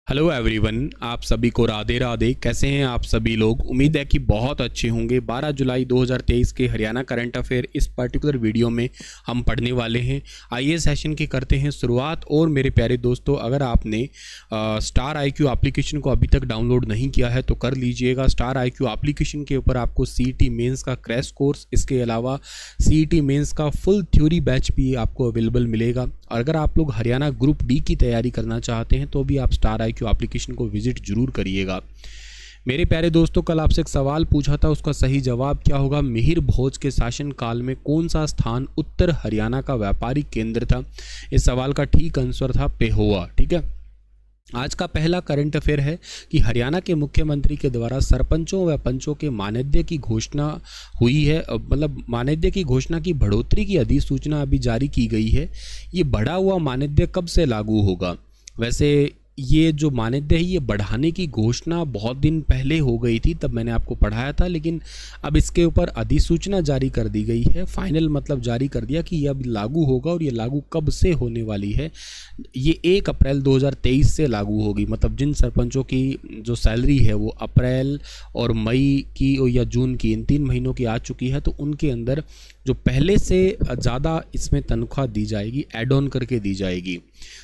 Hello everyone, आप सभी को राधे राधे। कैसे हैं आप सभी लोग? उम्मीद है कि बहुत अच्छे होंगे। 12 जुलाई 2023 के हरियाणा करंट अफेयर इस पर्टिकुलर वीडियो में हम पढ़ने वाले हैं। आइए सेशन की करते हैं शुरुआत। और मेरे प्यारे दोस्तों, अगर आपने स्टार IQ एप्लीकेशन को अभी तक डाउनलोड नहीं किया है तो कर लीजिएगा। स्टार IQ एप्लीकेशन के ऊपर आपको CET मेंस का क्रैश कोर्स, इसके अलावा CET मेंस का फुल थ्योरी बैच भी आपको अवेलेबल मिलेगा। और अगर आप लोग हरियाणा ग्रुप डी की तैयारी करना चाहते हैं तो भी आप स्टार IQ एप्लीकेशन को विजिट जरूर करिएगा। मेरे प्यारे दोस्तों, कल आपसे एक सवाल पूछा था, उसका सही जवाब क्या होगा? मिहिर भोज के शासनकाल में कौन सा स्थान उत्तर हरियाणा का व्यापारिक केंद्र था? इस सवाल का ठीक आंसर था पेहोवा। ठीक है, आज का पहला करंट अफेयर है कि हरियाणा के मुख्यमंत्री के द्वारा सरपंचों व पंचों के मानदेय की घोषणा हुई है। मतलब मानदेय की घोषणा की बढ़ोतरी की अधिसूचना अभी जारी की गई है। ये बढ़ा हुआ मानदेय कब से लागू होगा? वैसे ये जो मानदेय है ये बढ़ाने की घोषणा बहुत दिन पहले हो गई थी, तब मैंने आपको पढ़ाया था, लेकिन अब इसके ऊपर अधिसूचना जारी कर दी गई है। फाइनल मतलब जारी कर दिया कि ये अब लागू होगा। और ये लागू कब से होने वाली है? ये 1 अप्रैल 2023 से लागू होगी। मतलब जिन सरपंचों की जो सैलरी है वो अप्रैल और मई की या जून की, इन 3 महीनों की आ चुकी है, तो उनके अंदर जो पहले से ज़्यादा इसमें तनख्वाह दी जाएगी, एड ऑन करके दी जाएगी।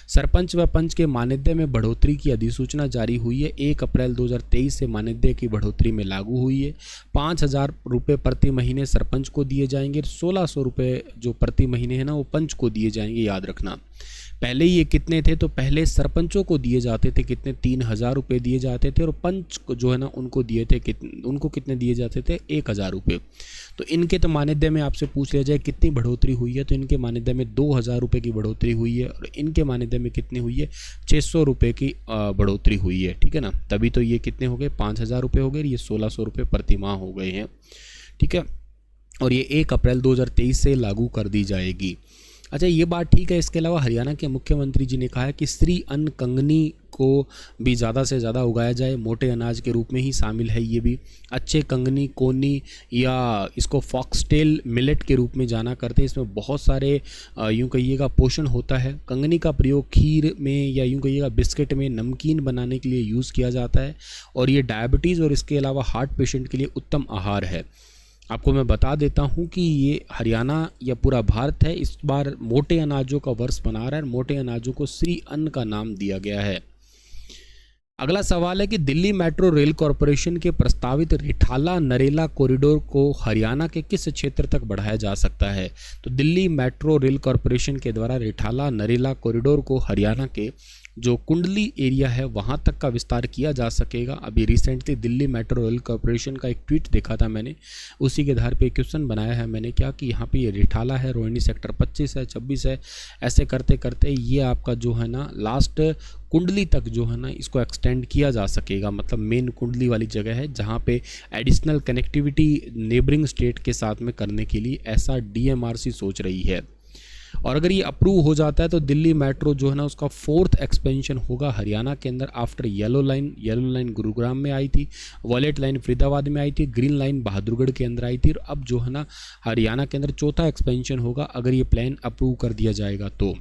सरपंच व पंच के मानदेय में बढ़ोतरी की अधिसूचना जारी हुई है। 1 अप्रैल 2023 से मानदेय की बढ़ोतरी में लागू हुई है। 5,000 रुपये प्रति महीने सरपंच को दिए जाएंगे। 1,600 रुपये जो प्रति महीने है ना, वो पंच को दिए जाएंगे, याद रखना। पहले ये कितने थे? तो पहले सरपंचों को दिए जाते थे कितने? 3,000 रुपये दिए जाते थे। और पंच को जो है ना, उनको दिए थे उनको कितने दिए जाते थे? 1,000 रुपये। तो इनके तो मानदेय में आपसे पूछ लिया जाए कितनी बढ़ोतरी हुई है, तो इनके मानदेय में 2,000 रुपये की बढ़ोतरी हुई है। और इनके मानदेय में कितनी हुई है? 600 रुपये की बढ़ोतरी हुई है। ठीक है ना, तभी तो ये कितने हो गए? 5,000 रुपये हो गए। ये 1,600 रुपये प्रति माह हो गए हैं। ठीक है, और ये 1 अप्रैल 2023 से लागू कर दी जाएगी। अच्छा, ये बात ठीक है। इसके अलावा हरियाणा के मुख्यमंत्री जी ने कहा है कि श्री अन्न कंगनी को भी ज़्यादा से ज़्यादा उगाया जाए। मोटे अनाज के रूप में ही शामिल है ये भी। अच्छे कंगनी, कोनी या इसको फॉक्सटेल मिलेट के रूप में जाना करते हैं। इसमें बहुत सारे यूँ कहिएगा पोषण होता है। कंगनी का प्रयोग खीर में या यूँ कहिएगा बिस्किट में, नमकीन बनाने के लिए यूज़ किया जाता है। और ये डायबिटीज़ और इसके अलावा हार्ट पेशेंट के लिए उत्तम आहार है। आपको मैं बता देता हूं कि ये हरियाणा या पूरा भारत है, इस बार मोटे अनाजों का वर्ष मना रहा है। मोटे अनाजों को श्री अन्न का नाम दिया गया है। अगला सवाल है कि दिल्ली मेट्रो रेल कॉरपोरेशन के प्रस्तावित रिठाला नरेला कॉरिडोर को हरियाणा के किस क्षेत्र तक बढ़ाया जा सकता है? तो दिल्ली मेट्रो रेल कॉरपोरेशन के द्वारा रिठाला नरेला कॉरिडोर को हरियाणा के जो कुंडली एरिया है वहाँ तक का विस्तार किया जा सकेगा। अभी recently Delhi metro rail corporation का एक ट्वीट देखा था मैंने, उसी के आधार पे क्वेश्चन बनाया है मैंने, क्या कि यहाँ पे ये रिठाला है, रोहिणी सेक्टर 25 है, 26 है, ऐसे करते करते ये आपका जो है ना लास्ट कुंडली तक जो है ना इसको एक्सटेंड किया जा सकेगा। मतलब मेन कुंडली वाली जगह है जहाँ पे एडिशनल कनेक्टिविटी नेबरिंग स्टेट के साथ में करने के लिए ऐसा DMRC सोच रही है। और अगर ये अप्रूव हो जाता है तो दिल्ली मेट्रो जो है ना उसका 4th एक्सपेंशन होगा हरियाणा के अंदर। आफ्टर येलो लाइन गुरुग्राम में आई थी, वॉलेट लाइन फरीदाबाद में आई थी, ग्रीन लाइन बहादुरगढ़ के अंदर आई थी। और अब जो है ना हरियाणा के अंदर 4था एक्सपेंशन होगा अगर ये प्लान अप्रूव कर दिया जाएगा तो।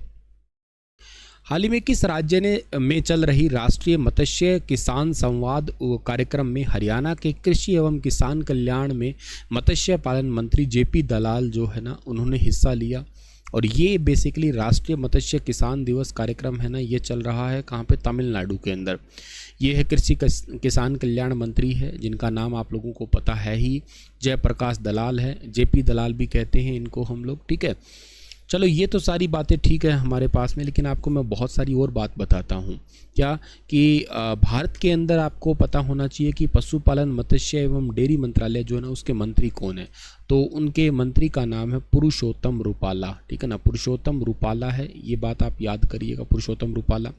हाल ही में किस राज्य में चल रही राष्ट्रीय मत्स्य किसान संवाद कार्यक्रम में हरियाणा के कृषि एवं किसान कल्याण में मत्स्य पालन मंत्री JP दलाल जो है ना उन्होंने हिस्सा लिया? और ये बेसिकली राष्ट्रीय मत्स्य किसान दिवस कार्यक्रम है ना, ये चल रहा है कहाँ पे? तमिलनाडु के अंदर। ये है कृषि किसान कल्याण मंत्री है जिनका नाम आप लोगों को पता है ही, जयप्रकाश दलाल है। JP दलाल भी कहते हैं इनको हम लोग। ठीक है, चलो ये तो सारी बातें ठीक है हमारे पास में, लेकिन आपको मैं बहुत सारी और बात बताता हूँ। क्या कि भारत के अंदर आपको पता होना चाहिए कि पशुपालन, मत्स्य एवं डेयरी मंत्रालय जो है ना उसके मंत्री कौन है? तो उनके मंत्री का नाम है पुरुषोत्तम रूपाला। ठीक है ना, पुरुषोत्तम रूपाला है, ये बात आप याद करिएगा, पुरुषोत्तम रूपाला।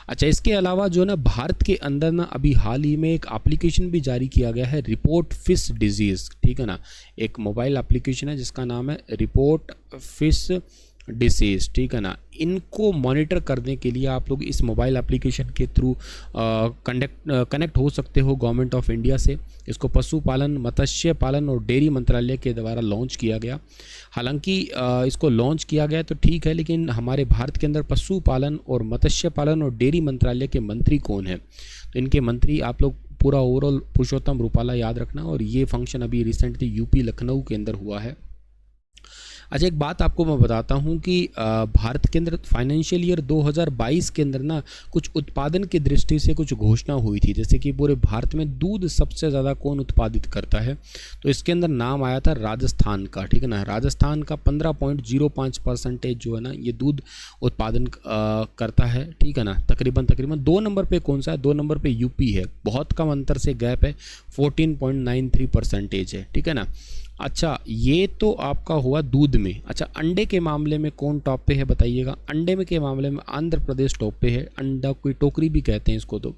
अच्छा, इसके अलावा जो है ना भारत के अंदर ना अभी हाल ही में एक एप्लीकेशन भी जारी किया गया है, रिपोर्ट फिश डिजीज़। ठीक है ना, एक मोबाइल एप्लीकेशन है जिसका नाम है रिपोर्ट फिश डिसीज, ठीक है ना। इनको मॉनिटर करने के लिए आप लोग इस मोबाइल एप्लीकेशन के थ्रू कनेक्ट हो सकते हो गवर्नमेंट ऑफ इंडिया से। इसको पशुपालन, मत्स्य पालन और डेयरी मंत्रालय के द्वारा लॉन्च किया गया। हालांकि इसको लॉन्च किया गया तो ठीक है, लेकिन हमारे भारत के अंदर पशुपालन और मत्स्य पालन और डेयरी मंत्रालय के मंत्री कौन है? तो इनके मंत्री आप लोग पूरा ओवरऑल पुरुषोत्तम रूपाला याद रखना। और ये फंक्शन अभी रिसेंटली यूपी लखनऊ के अंदर हुआ है। अच्छा, एक बात आपको मैं बताता हूँ कि भारत के अंदर फाइनेंशियल ईयर 2022 के अंदर ना कुछ उत्पादन की दृष्टि से कुछ घोषणा हुई थी। जैसे कि पूरे भारत में दूध सबसे ज़्यादा कौन उत्पादित करता है, तो इसके अंदर नाम आया था राजस्थान का, ठीक है ना। राजस्थान का 15.05% जो है ना ये दूध उत्पादन करता है, ठीक है ना। तकरीबन 2 नंबर पे कौन सा है? 2 नंबर पे यूपी है, बहुत कम अंतर से गैप है, 14.93% है, ठीक है ना। अच्छा, ये तो आपका हुआ दूध में। अच्छा, अंडे के मामले में कौन टॉप पे है बताइएगा? अंडे में के मामले में आंध्र प्रदेश टॉप पे है। अंडा कोई टोकरी भी कहते हैं इसको, तो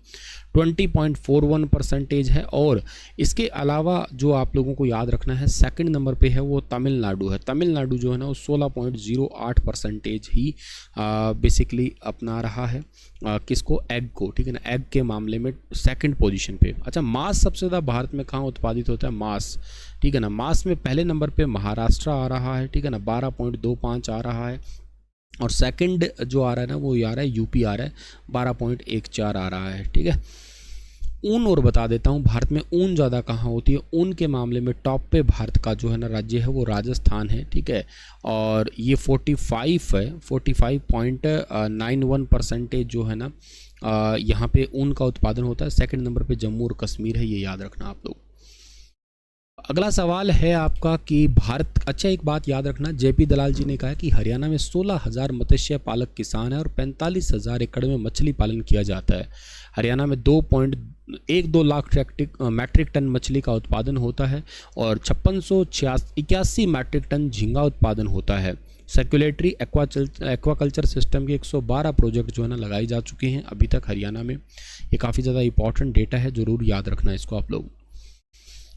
20.41% है। और इसके अलावा जो आप लोगों को याद रखना है, सेकंड नंबर पे है वो तमिलनाडु है। तमिलनाडु जो है ना वो 16.08% ही बेसिकली अपना रहा है किसको? एग को, ठीक है ना। एग के मामले में सेकंड पोजीशन पे। अच्छा, मांस सबसे ज़्यादा भारत में कहाँ उत्पादित होता है? मांस, ठीक है ना। मांस में पहले नंबर पे महाराष्ट्र आ रहा है, ठीक है ना, 12.25 आ रहा है। और सेकंड जो आ रहा है ना वो आ रहा है यूपी आ रहा है, 12.14 आ रहा है, ठीक है। ऊन और बता देता हूँ, भारत में ऊन ज़्यादा कहाँ होती है? ऊन के मामले में टॉप पे भारत का जो है ना राज्य है वो राजस्थान है, ठीक है। और ये 45 है, 45.91% जो है ना यहाँ पे ऊन का उत्पादन होता है। सेकंड नंबर पे जम्मू और कश्मीर है, ये याद रखना आप लोग। अगला सवाल है आपका कि भारत, अच्छा एक बात याद रखना, जेपी दलाल जी ने कहा कि हरियाणा में 16,000 मत्स्य पालक किसान हैं और 45,000 एकड़ में मछली पालन किया जाता है। हरियाणा में 2.12 लाख मैट्रिक टन मछली का उत्पादन होता है और 5681 मैट्रिक टन झींगा उत्पादन होता है। सर्कुलेटरी एक्वाकल्चर सिस्टम के 112 प्रोजेक्ट जो है ना लगाए जा चुके हैं अभी तक हरियाणा में। ये काफ़ी ज़्यादा इंपॉर्टेंट डेटा है, ज़रूर याद रखना इसको आप लोग।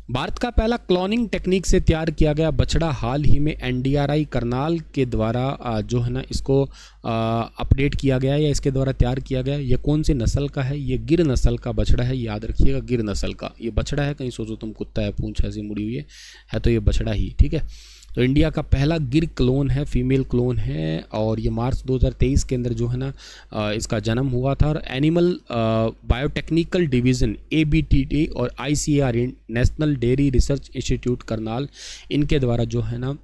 भारत का पहला क्लोनिंग टेक्निक से तैयार किया गया बछड़ा हाल ही में एनडीआरआई करनाल के द्वारा जो है ना इसको अपडेट किया गया या इसके द्वारा तैयार किया गया। ये कौन सी नस्ल का है? ये गिर नस्ल का बछड़ा है, याद रखिएगा, गिर नस्ल का ये बछड़ा है। कहीं सोचो तुम कुत्ता है, पूंछ ऐसी मुड़ी हुई है तो ये बछड़ा ही, ठीक है। तो इंडिया का पहला गिर क्लोन है, फीमेल क्लोन है, और ये मार्च 2023 के अंदर जो है ना इसका जन्म हुआ था। और एनिमल बायोटेक्निकल डिवीज़न ABTT और ICAR national dairy research institute Karnal, इनके द्वारा जो है ना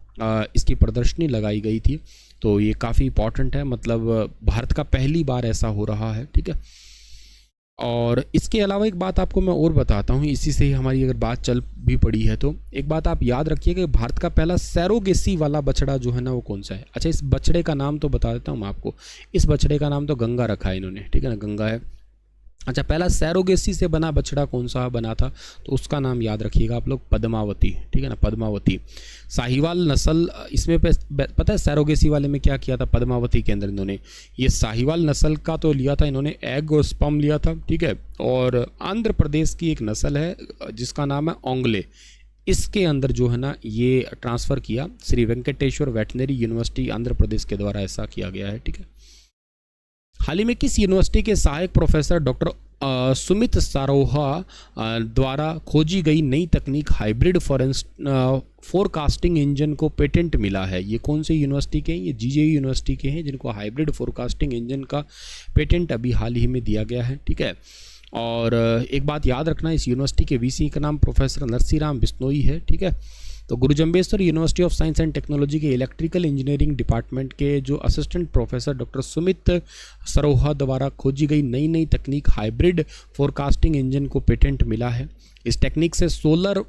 इसकी प्रदर्शनी लगाई गई थी। तो ये काफ़ी इंपॉर्टेंट है, मतलब भारत का पहली बार ऐसा हो रहा है, ठीक है। और इसके अलावा एक बात आपको मैं और बताता हूँ, इसी से ही हमारी अगर बात चल भी पड़ी है तो एक बात आप याद रखिए कि भारत का पहला सैरोगेसी वाला बछड़ा जो है ना वो कौन सा है। अच्छा, इस बछड़े का नाम तो बता देता हूँ मैं आपको। इस बछड़े का नाम तो गंगा रखा है इन्होंने, ठीक है ना, गंगा है। अच्छा, पहला सैरोगेसी से बना बछड़ा कौन सा बना था? तो उसका नाम याद रखिएगा आप लोग, पद्मावती, ठीक है ना, पद्मावती। साहिवाल नस्ल, इसमें पता है सैरोगेसी वाले में क्या किया था? पद्मावती के अंदर इन्होंने ये साहिवाल नस्ल का तो लिया था इन्होंने, एग और स्पर्म लिया था, ठीक है। और आंध्र प्रदेश की एक नस्ल है जिसका नाम है ओंगले, इसके अंदर जो है ना ये ट्रांसफ़र किया श्री वेंकटेश्वर वेटनरी यूनिवर्सिटी आंध्र प्रदेश के द्वारा, ऐसा किया गया है, ठीक है। हाल ही में किस यूनिवर्सिटी के सहायक प्रोफेसर डॉक्टर सुमित सरोहा द्वारा खोजी गई नई तकनीक हाइब्रिड फोरकास्टिंग इंजन को पेटेंट मिला है? ये कौन सी यूनिवर्सिटी के हैं? ये GJU यूनिवर्सिटी के हैं, जिनको हाइब्रिड फोरकास्टिंग इंजन का पेटेंट अभी हाल ही में दिया गया है, ठीक है। और एक बात याद रखना, इस यूनिवर्सिटी के VC का नाम प्रोफेसर नरसीराम बिश्नोई है, ठीक है। तो गुरु Jambheshwar university of science and technology के इलेक्ट्रिकल इंजीनियरिंग डिपार्टमेंट के जो assistant professor doctor Sumit Saroha द्वारा खोजी गई नई तकनीक हाइब्रिड फोरकास्टिंग इंजन को पेटेंट मिला है। इस टेक्निक से सोलर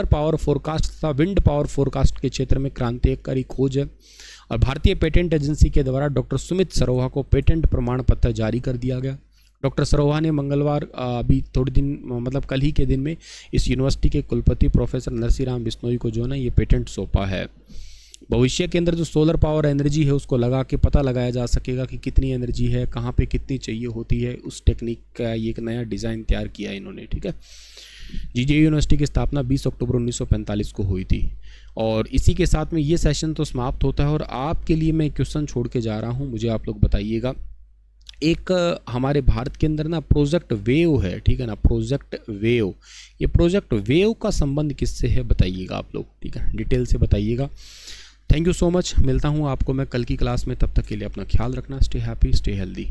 पावर फोरकास्ट तथा विंड पावर फोरकास्ट के क्षेत्र में क्रांतिकारी खोज है। और भारतीय पेटेंट एजेंसी के द्वारा डॉक्टर सुमित सरोहा को पेटेंट प्रमाण पत्र जारी कर दिया गया। डॉक्टर सरोहा ने मंगलवार अभी थोड़े दिन मतलब कल ही के दिन में इस यूनिवर्सिटी के कुलपति प्रोफेसर नरसीराम बिश्नोई को जो है ना ये पेटेंट सौंपा है। भविष्य के अंदर जो सोलर पावर एनर्जी है उसको लगा के पता लगाया जा सकेगा कि कितनी एनर्जी है, कहाँ पे कितनी चाहिए होती है। उस टेक्निक का ये एक नया डिज़ाइन तैयार किया है इन्होंने, ठीक है। जीजेयू यूनिवर्सिटी की स्थापना 20 अक्टूबर 1945 को हुई थी। और इसी के साथ में ये सेशन तो समाप्त होता है और आपके लिए मैं क्वेश्चन छोड़ के जा रहा हूँ, मुझे आप लोग बताइएगा। एक हमारे भारत के अंदर ना प्रोजेक्ट वेव है, ठीक है ना, प्रोजेक्ट वेव। ये प्रोजेक्ट वेव का संबंध किससे है बताइएगा आप लोग, ठीक है, डिटेल से बताइएगा। थैंक यू सो मच, मिलता हूँ आपको मैं कल की क्लास में। तब तक के लिए अपना ख्याल रखना। Stay happy, stay healthy.